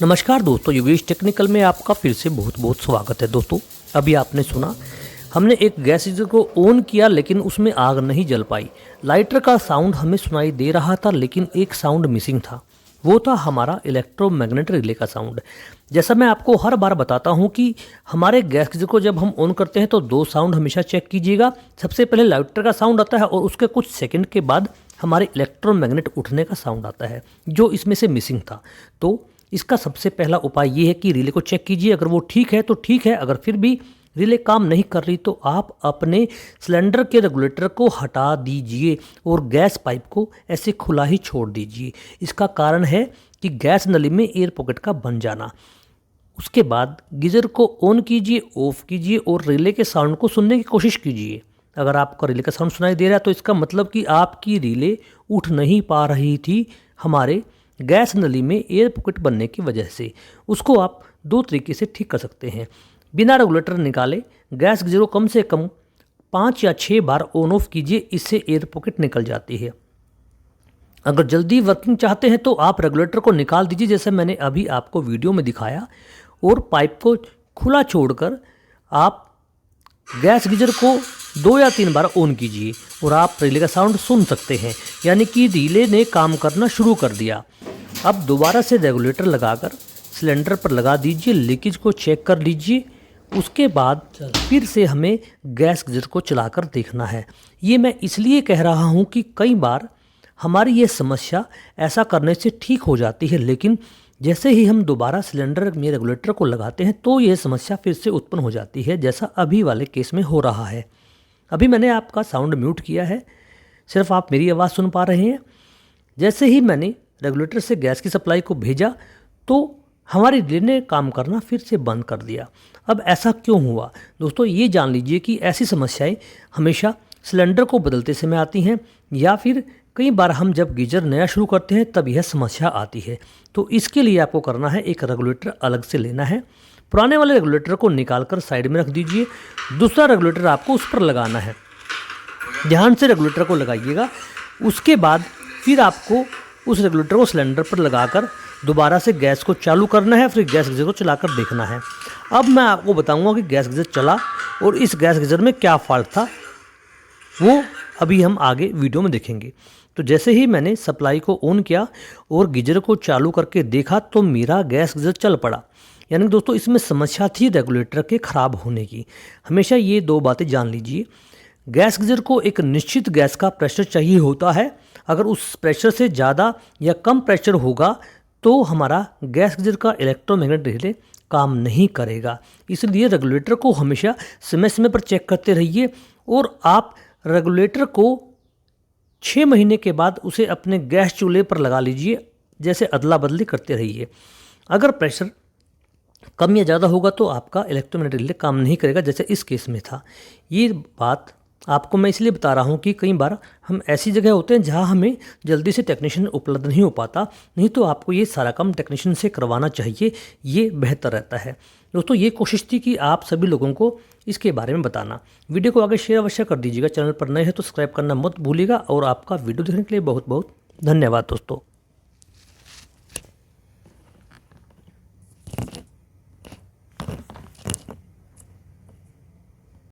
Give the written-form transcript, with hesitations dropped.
नमस्कार दोस्तों, योगेश टेक्निकल में आपका फिर से बहुत बहुत स्वागत है। दोस्तों अभी आपने सुना, हमने एक गैस गीजर को ऑन किया लेकिन उसमें आग नहीं जल पाई। लाइटर का साउंड हमें सुनाई दे रहा था लेकिन एक साउंड मिसिंग था, वो था हमारा इलेक्ट्रोमैग्नेट रिले का साउंड। जैसा मैं आपको हर बार बताता हूं कि हमारे गैस गीजर को जब हम ऑन करते हैं तो दो साउंड हमेशा चेक कीजिएगा। सबसे पहले लाइटर का साउंड आता है और उसके कुछ सेकंड के बाद हमारे इलेक्ट्रोमैग्नेट उठने का साउंड आता है, जो इसमें से मिसिंग था। तो इसका सबसे पहला उपाय ये है कि रिले को चेक कीजिए। अगर वो ठीक है तो ठीक है, अगर फिर भी रिले काम नहीं कर रही तो आप अपने सिलेंडर के रेगुलेटर को हटा दीजिए और गैस पाइप को ऐसे खुला ही छोड़ दीजिए। इसका कारण है कि गैस नली में एयर पॉकेट का बन जाना। उसके बाद गीजर को ऑन कीजिए, ऑफ कीजिए और रिले के साउंड को सुनने की कोशिश कीजिए। अगर आपको रिले का साउंड सुनाई दे रहा है तो इसका मतलब कि आपकी रिले उठ नहीं पा रही थी हमारे गैस नली में एयर पॉकेट बनने की वजह से। उसको आप दो तरीके से ठीक कर सकते हैं। बिना रेगुलेटर निकाले गैस गीजर को कम से कम 5 या 6 बार ऑन ऑफ कीजिए, इससे एयर पॉकेट निकल जाती है। अगर जल्दी वर्किंग चाहते हैं तो आप रेगुलेटर को निकाल दीजिए, जैसे मैंने अभी आपको वीडियो में दिखाया, और पाइप को खुला छोड़कर आप गैस गीजर को 2 या 3 बार ऑन कीजिए और आप रिले का साउंड सुन सकते हैं, यानी कि रिले ने काम करना शुरू कर दिया। अब दोबारा से रेगुलेटर लगाकर सिलेंडर पर लगा दीजिए, लीकेज को चेक कर लीजिए। उसके बाद फिर से हमें गैस गीजर को चलाकर देखना है। ये मैं इसलिए कह रहा हूँ कि कई बार हमारी ये समस्या ऐसा करने से ठीक हो जाती है, लेकिन जैसे ही हम दोबारा सिलेंडर में रेगुलेटर को लगाते हैं तो ये समस्या फिर से उत्पन्न हो जाती है, जैसा अभी वाले केस में हो रहा है। अभी मैंने आपका साउंड म्यूट किया है, सिर्फ आप मेरी आवाज़ सुन पा रहे हैं। जैसे ही मैंने रेगुलेटर से गैस की सप्लाई को भेजा तो हमारी रिले ने काम करना फिर से बंद कर दिया। अब ऐसा क्यों हुआ दोस्तों, ये जान लीजिए कि ऐसी समस्याएं हमेशा सिलेंडर को बदलते समय आती हैं, या फिर कई बार हम जब गीजर नया शुरू करते हैं तब यह समस्या आती है। तो इसके लिए आपको करना है, एक रेगुलेटर अलग से लेना है। पुराने वाले रेगुलेटर को निकाल कर साइड में रख दीजिए, दूसरा रेगुलेटर आपको उस पर लगाना है। ध्यान से रेगुलेटर को लगाइएगा। उसके बाद फिर आपको उस रेगुलेटर को सिलेंडर पर लगाकर दोबारा से गैस को चालू करना है, फिर गैस गीजर को चलाकर देखना है। अब मैं आपको बताऊंगा कि गैस गीजर चला और इस गैस गीजर में क्या फॉल्ट था, वो अभी हम आगे वीडियो में देखेंगे। तो जैसे ही मैंने सप्लाई को ऑन किया और गीजर को चालू करके देखा तो मेरा गैस गीजर चल पड़ा। यानी दोस्तों इसमें समस्या थी रेगुलेटर के ख़राब होने की। हमेशा ये दो बातें जान लीजिए, गैस गीजर को एक निश्चित गैस का प्रेशर चाहिए होता है। अगर उस प्रेशर से ज़्यादा या कम प्रेशर होगा तो हमारा गैस गीजर का इलेक्ट्रोमैग्नेट रिले काम नहीं करेगा। इसलिए रेगुलेटर को हमेशा समय समय पर चेक करते रहिए और आप रेगुलेटर को 6 महीने के बाद उसे अपने गैस चूल्हे पर लगा लीजिए, जैसे अदला बदली करते रहिए। अगर प्रेशर कम या ज़्यादा होगा तो आपका इलेक्ट्रोमैग्नेट रिले काम नहीं करेगा, जैसे इस केस में था। ये बात आपको मैं इसलिए बता रहा हूँ कि कई बार हम ऐसी जगह होते हैं जहाँ हमें जल्दी से टेक्नीशियन उपलब्ध नहीं हो पाता, नहीं तो आपको ये सारा काम टेक्नीशियन से करवाना चाहिए, ये बेहतर रहता है। दोस्तों ये कोशिश थी कि आप सभी लोगों को इसके बारे में बताना। वीडियो को आगे शेयर अवश्य कर दीजिएगा। चैनल पर नए हैं तो सब्सक्राइब करना मत भूलिएगा और आपका वीडियो देखने के लिए बहुत बहुत धन्यवाद दोस्तों।